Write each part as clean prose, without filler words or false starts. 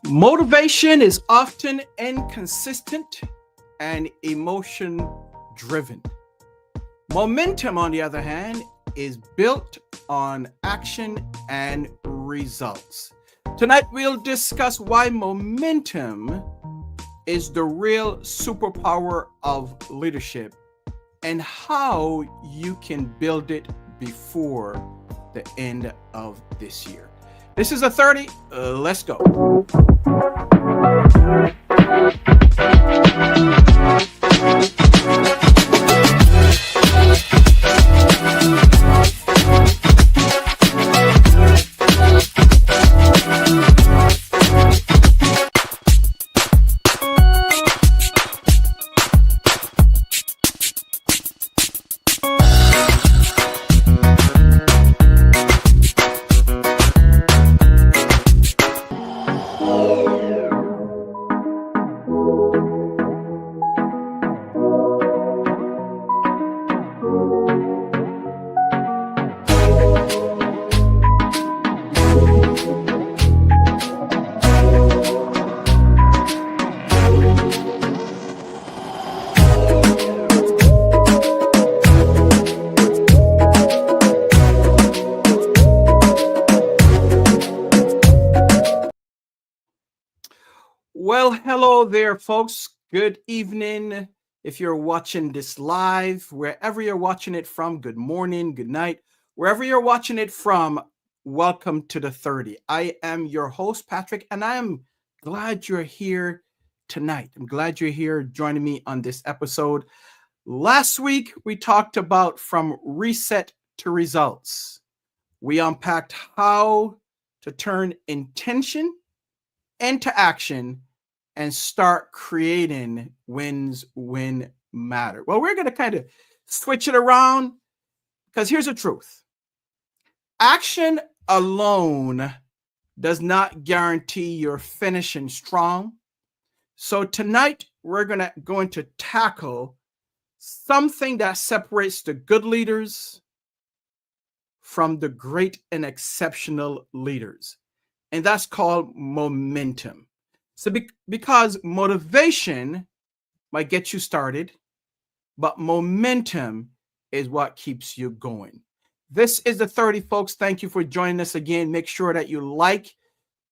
Motivation is often inconsistent and emotion driven. Momentum, on the other hand, is built on action and results. Tonight, we'll discuss why momentum is the real superpower of leadership and how you can build it before the end of this year. This is a 30. Let's go. Well, hello there, folks. Good evening. If you're watching this live, wherever you're watching it from, good morning, good night. Wherever you're watching it from, welcome to the 30. I am your host, Patrick, and I am glad you're here tonight. I'm glad you're here joining me on this episode. Last week, we talked about from reset to results. We unpacked how to turn intention into action and start creating wins when matter. Well, we're going to kind of switch it around because here's the truth. Action alone does not guarantee you're finishing strong. So tonight, we're going to tackle something that separates the good leaders from the great and exceptional leaders. And that's called momentum. So because motivation might get you started, but momentum is what keeps you going. This is the 30, folks. Thank you for joining us again. Make sure that you like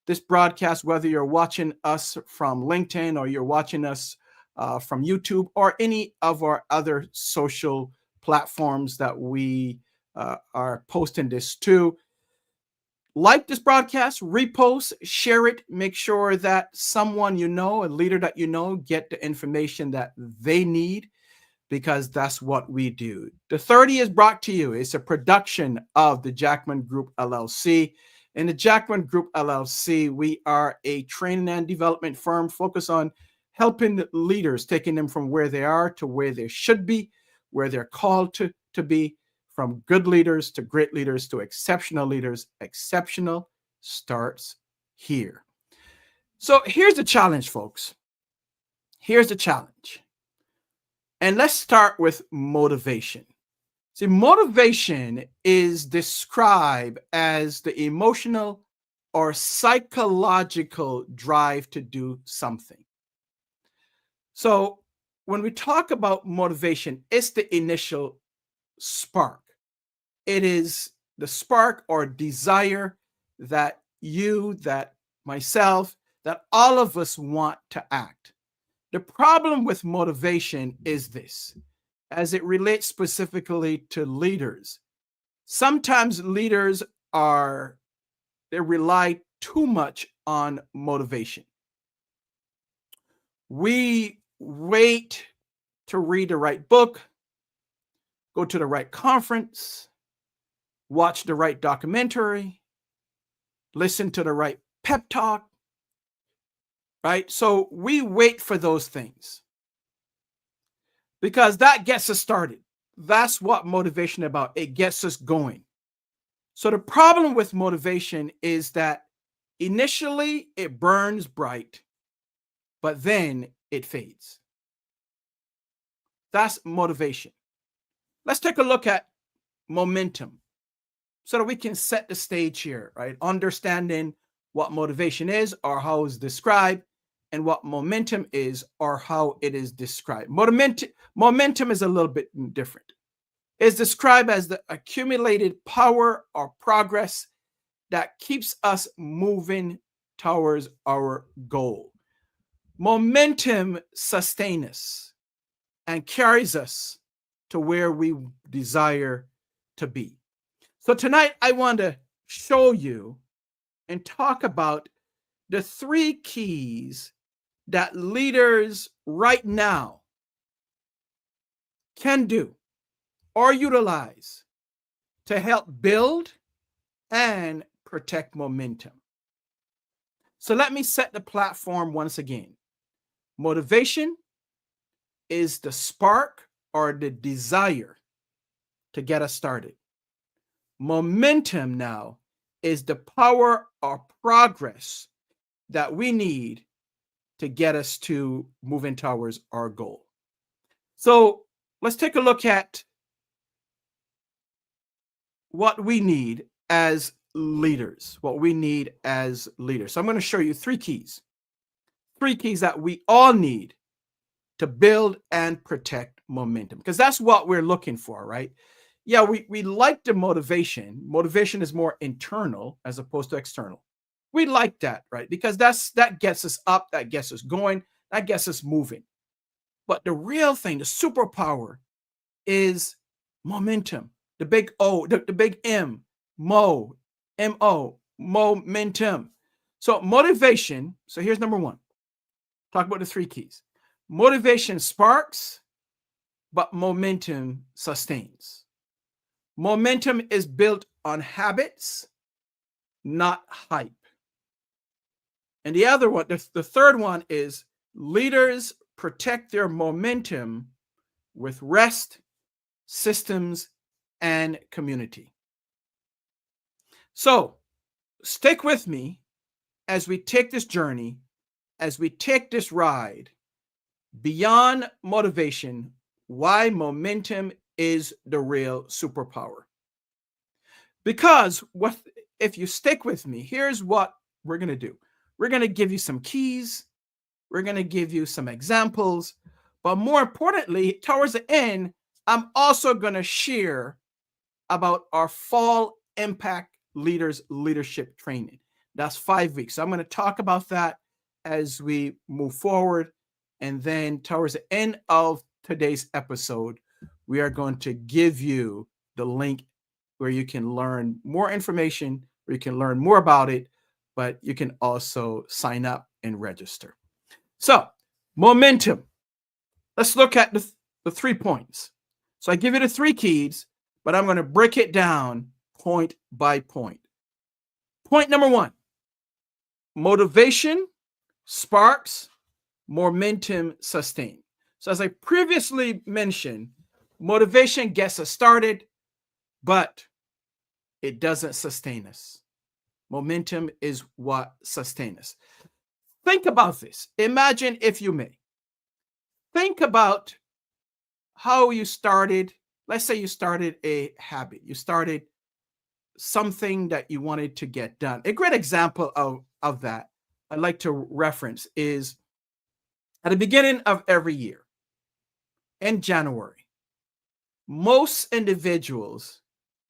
this broadcast, whether you're watching us from LinkedIn or you're watching us from YouTube or any of our other social platforms that we are posting this to. Like this broadcast, repost, share it, make sure that someone you know, a leader that you know, get the information that they need, because that's what we do. The 30 is brought to you. It's a production of the Jackman Group LLC. In the Jackman Group LLC, we are a training and development firm focused on helping leaders, taking them from where they are to where they should be, where they're called to be. From good leaders to great leaders to exceptional leaders. Exceptional starts here. So here's the challenge, folks. Here's the challenge. And let's start with motivation. See, motivation is described as the emotional or psychological drive to do something. So when we talk about motivation, it's the initial spark. It is the spark or desire that you, that myself, that all of us want to act. The problem with motivation is this, as it relates specifically to leaders. Sometimes leaders they rely too much on motivation. We wait to read the right book, go to the right conference, watch the right documentary, listen to the right pep talk, right? So we wait for those things because that gets us started. That's what motivation is about. It gets us going. So the problem with motivation is that initially it burns bright, but then it fades. That's motivation. Let's take a look at momentum so that we can set the stage here, right? Understanding what motivation is or how it's described, and what momentum is or how it is described. Momentum is a little bit different. It's described as the accumulated power or progress that keeps us moving towards our goal. Momentum sustains us and carries us to where we desire to be. So tonight I want to show you and talk about the 3 keys that leaders right now can do or utilize to help build and protect momentum. So let me set the platform once again. Motivation is the spark or the desire to get us started. Momentum now is the power or progress that we need to get us to moving towards our goal. So let's take a look at what we need as leaders. So I'm going to show you 3 keys. 3 keys that we all need to build and protect momentum, because that's what we're looking for, right? Yeah, we like the motivation. Motivation is more internal as opposed to external. We like that, right? Because that gets us up, that gets us going, that gets us moving. But the real thing, the superpower, is momentum. The big O, the big M, M-O, momentum. So motivation, so here's number 1. Talk about the 3 keys. Motivation sparks, but momentum sustains. Momentum is built on habits, not hype. And the other one, the third one, is leaders protect their momentum with rest, systems, and community. So stick with me as we take this journey, as we take this ride beyond motivation, why momentum is the real superpower. Because if you stick with me, here's what we're going to do. We're going to give you some keys. We're going to give you some examples. But more importantly, towards the end, I'm also going to share about our Fall MPACT Leaders Leadership Training. That's 5 weeks. So I'm going to talk about that as we move forward. And then towards the end of today's episode, we are going to give you the link where you can learn more information, where you can learn more about it, but you can also sign up and register. So momentum. Let's look at the 3 points. So I give you the 3 keys, but I'm going to break it down point by point. Point number 1, motivation sparks, momentum sustain. So as I previously mentioned, motivation gets us started, but it doesn't sustain us. Momentum is what sustains us. Think about this. Imagine, if you may, think about how you started. Let's say you started a habit. You started something that you wanted to get done. A great example of that I'd like to reference is at the beginning of every year, in January, most individuals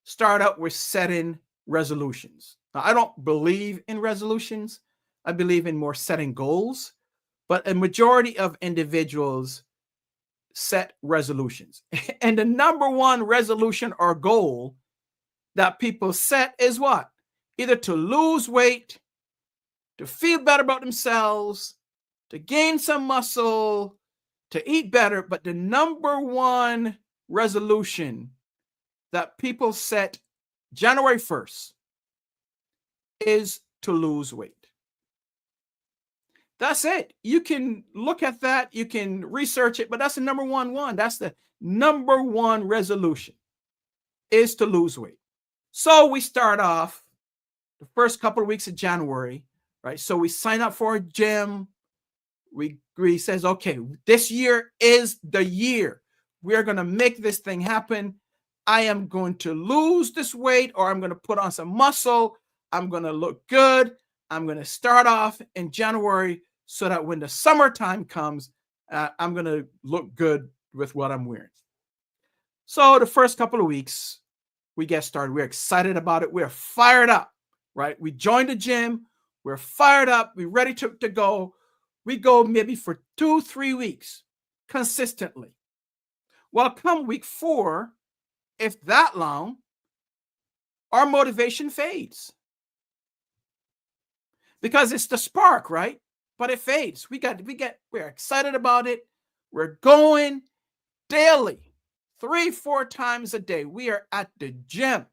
start out with setting resolutions. Now, I don't believe in resolutions. I believe in more setting goals, but a majority of individuals set resolutions. And the number 1 resolution or goal that people set is what? Either to lose weight, to feel better about themselves, to gain some muscle, to eat better. But the number 1 resolution that people set January 1st is to lose weight. That's it. You can look at that. You can research it, but that's the number one. That's the number 1 resolution, is to lose weight. So we start off the first couple of weeks of January, right? So we sign up for a gym. We says, okay, this year is the year. We are going to make this thing happen. I am going to lose this weight, or I'm going to put on some muscle. I'm going to look good. I'm going to start off in January so that when the summertime comes, I'm going to look good with what I'm wearing. So the first couple of weeks, we get started. We're excited about it. We're fired up, right? We joined the gym. We're fired up. We're ready to go. We go maybe for 2-3 weeks consistently. Well, come week 4, if that long, our motivation fades. Because it's the spark, right? But it fades. We're excited about it. We're going daily, 3-4 times a day. We are at the gym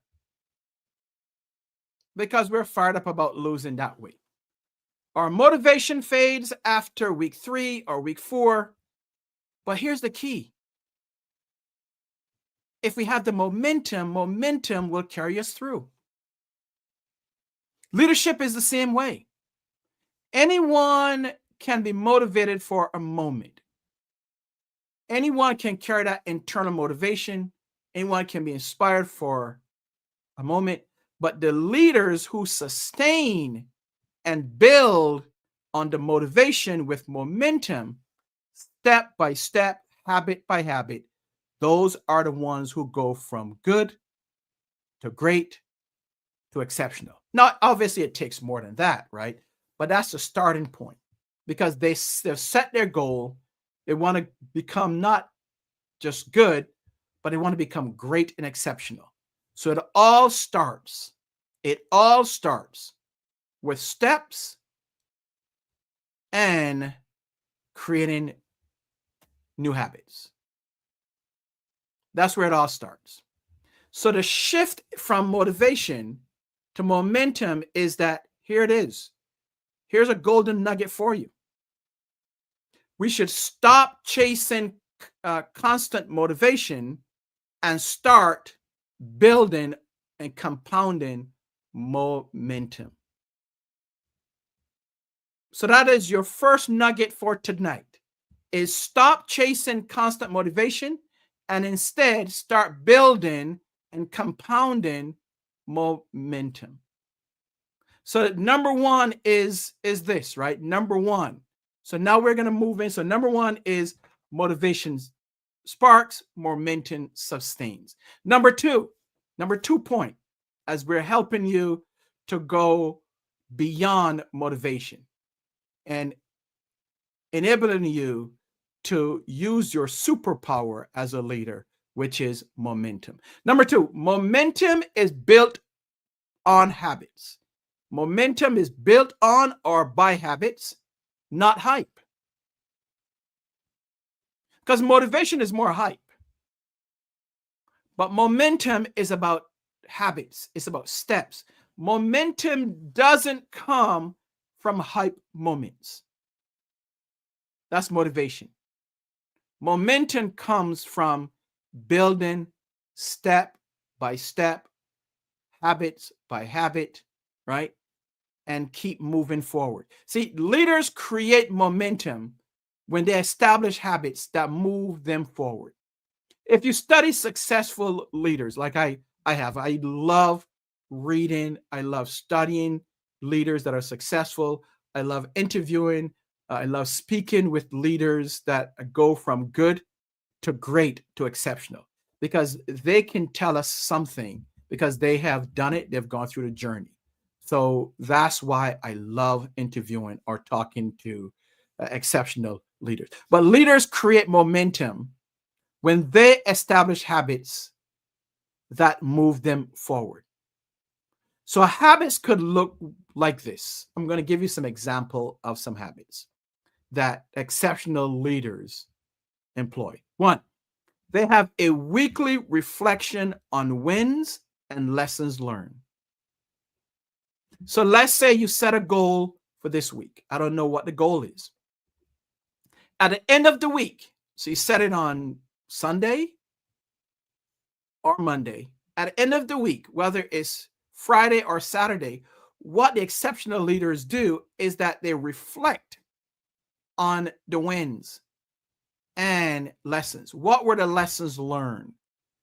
because we're fired up about losing that weight. Our motivation fades after week 3 or week 4. But here's the key. If we have the momentum will carry us through. Leadership is the same way. Anyone can be motivated for a moment. Anyone can carry that internal motivation. Anyone can be inspired for a moment. But the leaders who sustain and build on the motivation with momentum, step by step, habit by habit, those are the ones who go from good to great to exceptional. Now, obviously, it takes more than that, right? But that's the starting point because they've set their goal. They want to become not just good, but they want to become great and exceptional. So it all starts with steps and creating new habits. That's where it all starts. So the shift from motivation to momentum is that here it is. Here's a golden nugget for you. We should stop chasing constant motivation and start building and compounding momentum. So that is your first nugget for tonight, is stop chasing constant motivation and instead start building and compounding momentum. So number 1 is this, right? Number 1. So now we're going to move in. So number 1 is motivation sparks, momentum sustains. Number 2 point, as we're helping you to go beyond motivation and enabling you to use your superpower as a leader, which is momentum. Number 2, momentum is built on habits. Momentum is built on or by habits, not hype. Because motivation is more hype. But momentum is about habits. It's about steps. Momentum doesn't come from hype moments. That's motivation. Momentum comes from building step by step, habits by habit, right? And keep moving forward. See, leaders create momentum when they establish habits that move them forward. If you study successful leaders, like I have, I love reading, I love studying leaders that are successful. I love interviewing. I love speaking with leaders that go from good to great to exceptional because they can tell us something because they have done it. They've gone through the journey. So that's why I love interviewing or talking to exceptional leaders. But leaders create momentum when they establish habits that move them forward. So habits could look like this. I'm going to give you some example of some habits that exceptional leaders employ. 1, they have a weekly reflection on wins and lessons learned. So let's say you set a goal for this week. I don't know what the goal is. At the end of the week, so you set it on Sunday or Monday. At the end of the week, whether it's Friday or Saturday, what the exceptional leaders do is that they reflect on the wins and lessons. What were the lessons learned?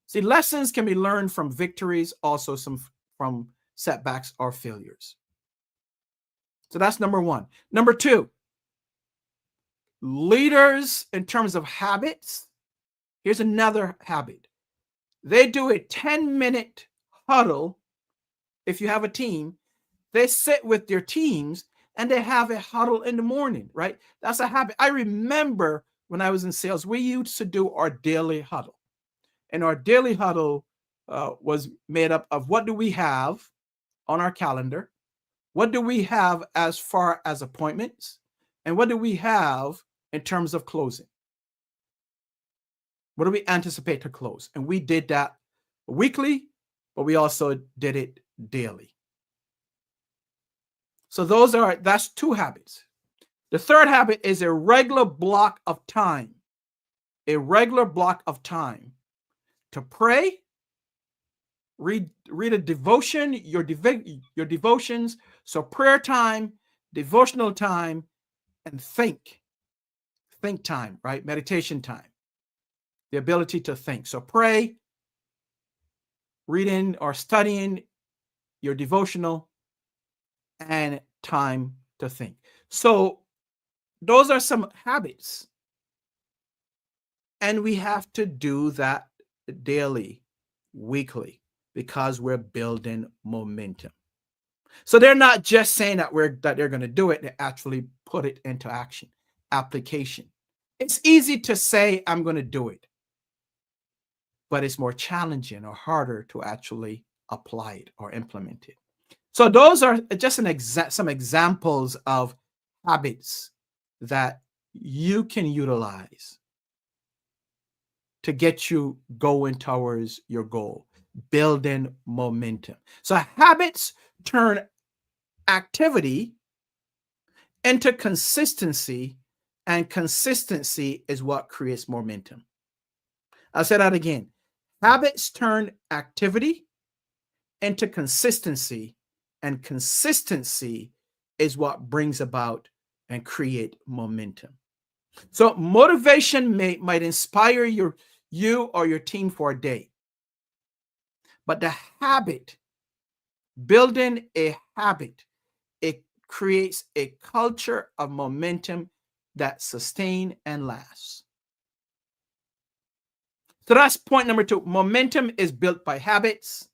See, lessons can be learned from victories, also some from setbacks or failures. So that's number one. Number two, leaders in terms of habits. Here's another habit. They do a 10-minute huddle. If you have a team, they sit with their teams and they have a huddle in the morning, right? That's a habit. I remember when I was in sales, we used to do our daily huddle. And our daily huddle was made up of what do we have on our calendar? What do we have as far as appointments? And what do we have in terms of closing? What do we anticipate to close? And we did that weekly, but we also did it daily. So that's two habits. The third habit is a regular block of time. A regular block of time to pray, read a devotion, your devotions. So prayer time, devotional time, and think time, right? Meditation time. The ability to think. So pray, reading or studying your devotional, and time to think. So those are some habits. And we have to do that daily, weekly, because we're building momentum. So they're not just saying that they're going to do it, they actually put it into action, application. It's easy to say I'm going to do it, but it's more challenging or harder to actually apply it or implement it. So those are just some examples of habits that you can utilize to get you going towards your goal, building momentum. So habits turn activity into consistency, and consistency is what creates momentum. I'll say that again. Habits turn activity into consistency, and consistency is what brings about and create momentum. So motivation might inspire you or your team for a day. But the habit, building a habit, it creates a culture of momentum that sustain and lasts. So that's point number two. Momentum is built by habits,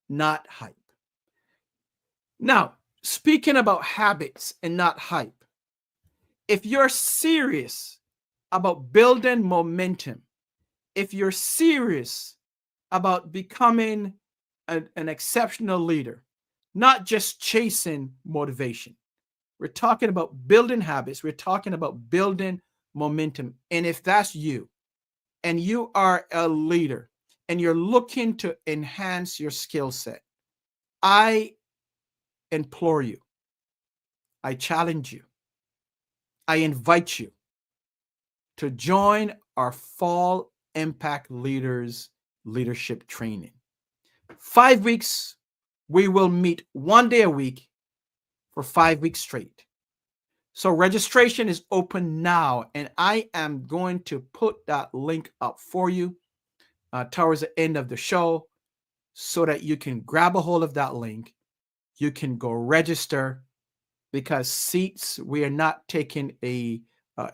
not hype. Now, speaking about habits and not hype, if you're serious about building momentum, if you're serious about becoming an exceptional leader, not just chasing motivation, we're talking about building habits, we're talking about building momentum. And if that's you, and you are a leader, and you're looking to enhance your skill set, I implore you, I challenge you, I invite you to join our Fall MPACT Leaders Leadership Training. 5 weeks, we will meet 1 day a week for 5 weeks straight. So registration is open now, and I am going to put that link up for you towards the end of the show so that you can grab a hold of that link. You can go register, because seats, we are not taking a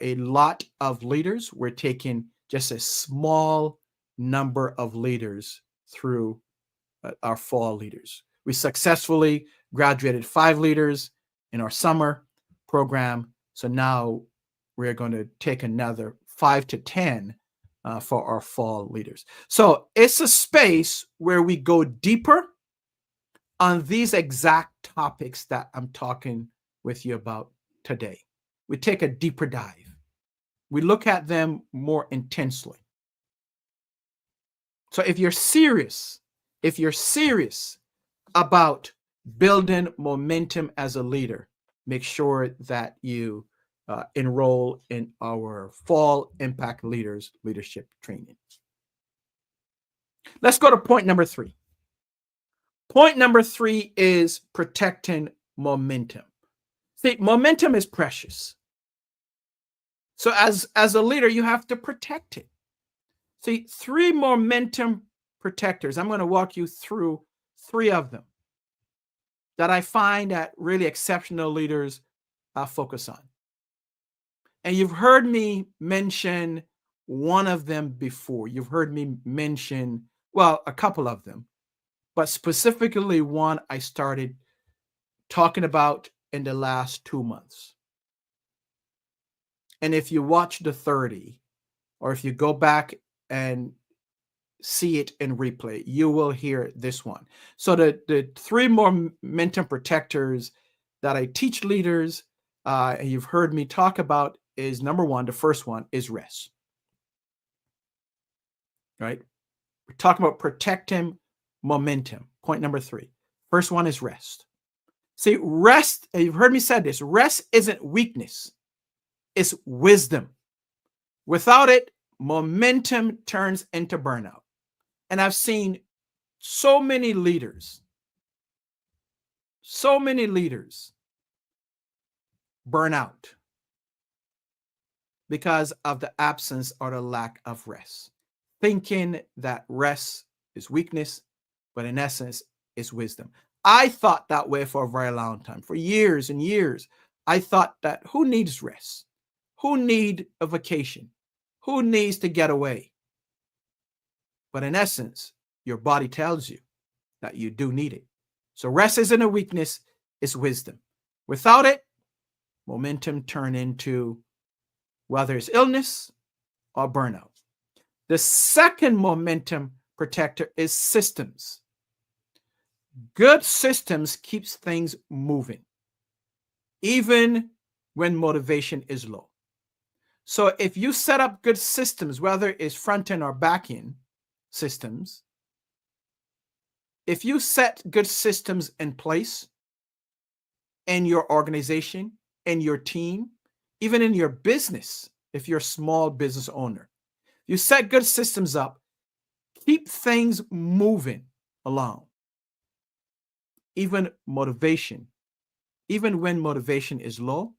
lot of leaders. We're taking just a small number of leaders through our fall leaders. We successfully graduated 5 leaders in our summer program. So now we're going to take another 5 to 10 for our fall leaders. So it's a space where we go deeper on these exact topics that I'm talking with you about today. We take a deeper dive. We look at them more intensely. So if you're serious about building momentum as a leader, make sure that you enroll in our Fall MPACT Leaders Leadership Training. Let's go to point number 3. Point number 3 is protecting momentum. See, momentum is precious. So as a leader, you have to protect it. See, 3 momentum protectors. I'm going to walk you through 3 of them that I find that really exceptional leaders focus on. And you've heard me mention one of them before. You've heard me mention, well, a couple of them, but specifically one I started talking about in the last 2 months. And if you watch the 30, or if you go back and see it in replay, you will hear this one. So the three momentum protectors that I teach leaders, and you've heard me talk about, is number one, the first one is rest. Right? We're talking about protecting momentum. Point number 3. First one is rest. See, rest, and you've heard me say this, rest isn't weakness, it's wisdom. Without it, momentum turns into burnout. And I've seen so many leaders burn out because of the absence or the lack of rest, thinking that rest is weakness, but in essence, it's wisdom. I thought that way for a very long time. For years and years, I thought that who needs rest? Who need a vacation? Who needs to get away? But in essence, your body tells you that you do need it. So rest isn't a weakness, it's wisdom. Without it, momentum turn into whether it's illness or burnout. The second momentum protector is systems. Good systems keeps things moving, even when motivation is low. So if you set up good systems, whether it's front end or back end systems, if you set good systems in place in your organization, in your team, even in your business, if you're a small business owner, you set good systems up, keep things moving along. Even when motivation is low,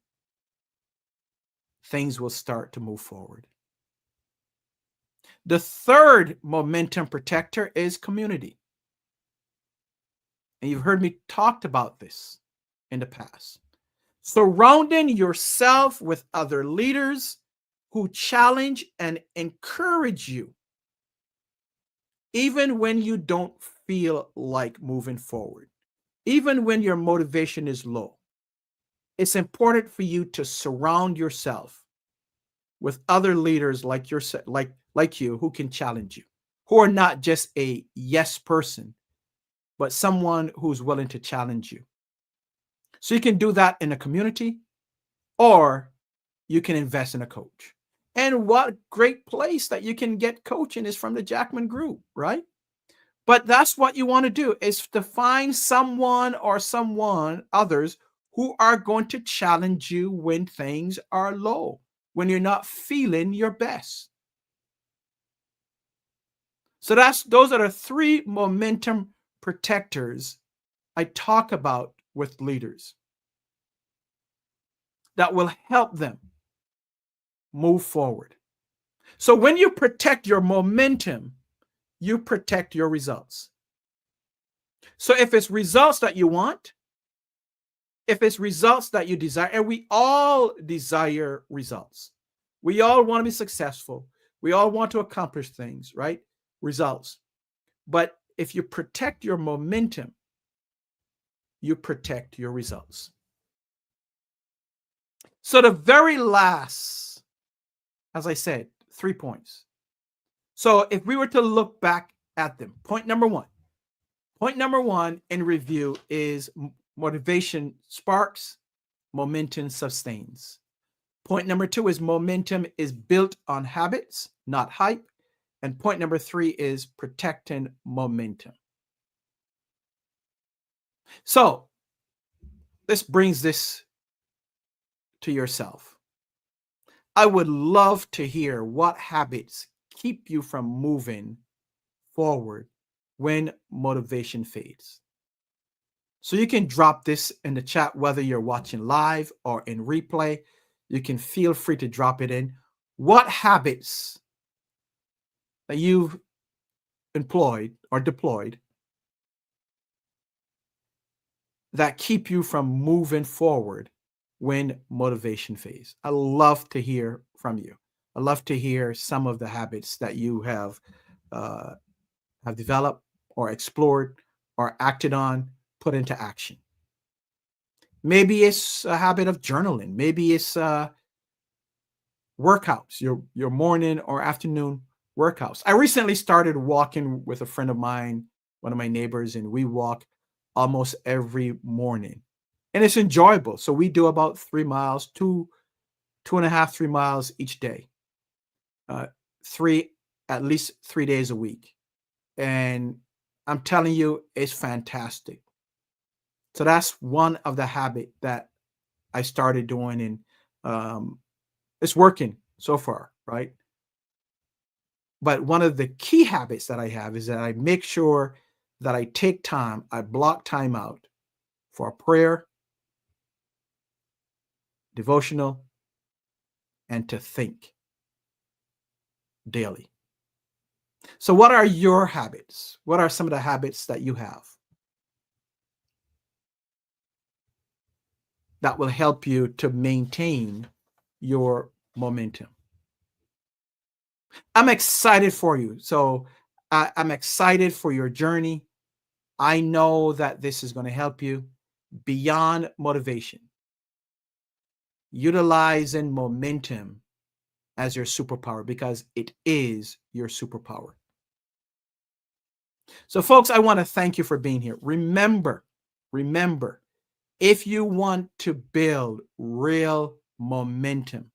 things will start to move forward. The third momentum protector is community. And you've heard me talk about this in the past. Surrounding yourself with other leaders who challenge and encourage you, even when you don't feel like moving forward, even when your motivation is low. It's important for you to surround yourself with other leaders like you who can challenge you, who are not just a yes person, but someone who's willing to challenge you. So you can do that in a community, or you can invest in a coach. And what great place that you can get coaching is from the Jackman Group, right? But that's what you want to do, is to find someone or others who are going to challenge you when things are low, when you're not feeling your best. So those are the 3 momentum protectors I talk about with leaders that will help them move forward. So when you protect your momentum, you protect your results. So if it's results that you want, if it's results that you desire, and we all desire results. We all want to be successful. We all want to accomplish things, right? Results. But if you protect your momentum, you protect your results. So the very last, as I said, 3 points. So if we were to look back at them, point number one in review is motivation sparks, momentum sustains. Point number 2 is momentum is built on habits, not hype. And point number 3 is protecting momentum. So this brings this to yourself. I would love to hear what habits keep you from moving forward when motivation fades. So you can drop this in the chat, whether you're watching live or in replay. You can feel free to drop it in. What habits that you've employed or deployed that keep you from moving forward when motivation fades. I love to hear from you. I love to hear some of the habits that you uh, have developed or explored or acted on, put into action. Maybe it's a habit of journaling. Maybe it's workouts, your morning or afternoon workouts. I recently started walking with a friend of mine, one of my neighbors, and we walk almost every morning. And it's enjoyable. So we do about 3 miles, two and a half, 3 miles each day. Uh, three, at least 3 days a week. And I'm telling you, it's fantastic. So that's one of the habit that I started doing, and um, it's working so far, right? But one of the key habits that I have is that I make sure that I take time, I block time out for prayer, devotional, and to think daily. So, what are your habits? What are some of the habits that you have that will help you to maintain your momentum? I'm excited for you. So, I'm excited for your journey. I know that this is going to help you beyond motivation, utilizing momentum as your superpower because it is your superpower. So, folks, I want to thank you for being here. Remember, if you want to build real momentum,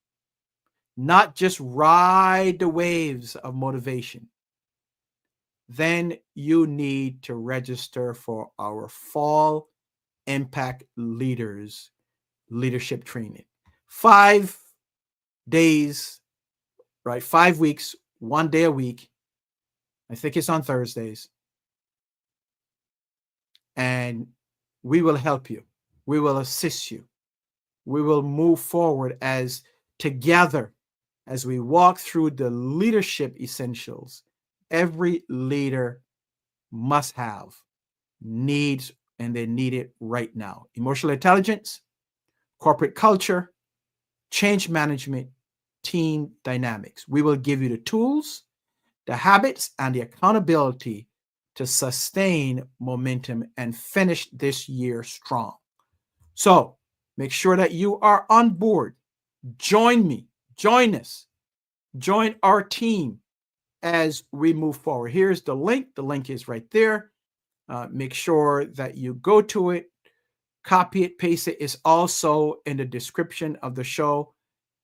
not just ride the waves of motivation, then you need to register for our Fall MPACT Leaders Leadership Training. 5 days, right? 5 weeks, 1 day a week. I think it's on Thursdays. And we will help you. We will assist you. We will move forward as together as we walk through the leadership essentials every leader must have, needs, and they need it right now. Emotional intelligence, corporate culture, change management, team dynamics. We will give you the tools, the habits, and the accountability to sustain momentum and finish this year strong. So make sure that you are on board. Join me, join us, join our team as we move forward. Here's the link. The link is right there. Make sure that you go to it, copy it, paste it. It's also in the description of the show,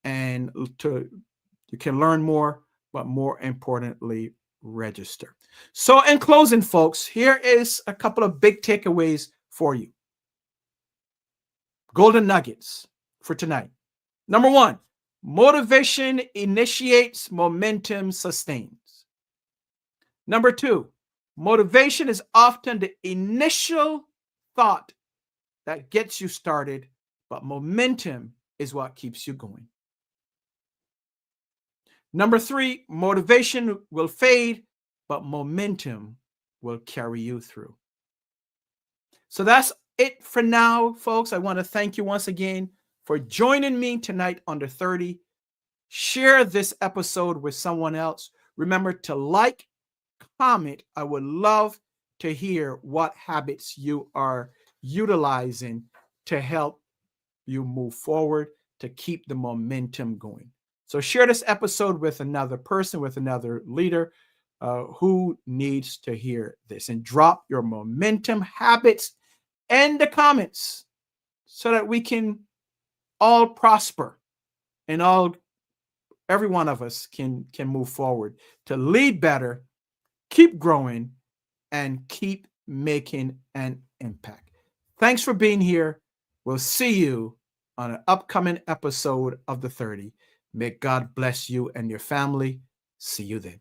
and you can learn more, but more importantly, register. So in closing, folks, here is a couple of big takeaways for you. Golden nuggets for tonight. Number one, motivation initiates, momentum sustains. Number two, motivation is often the initial thought that gets you started, but momentum is what keeps you going. Number three, motivation will fade, but momentum will carry you through. So that's it for now, folks. I want to thank you once again for joining me tonight on the 30. Share this episode with someone else. Remember to like, comment. I would love to hear what habits you are utilizing to help you move forward, to keep the momentum going. So share this episode with another person, with another leader who needs to hear this, and drop your momentum habits in the comments so that we can all prosper and every one of us can move forward to lead better, keep growing, and keep making an impact. Thanks for being here. We'll see you on an upcoming episode of the 30. May God bless you and your family. See you then.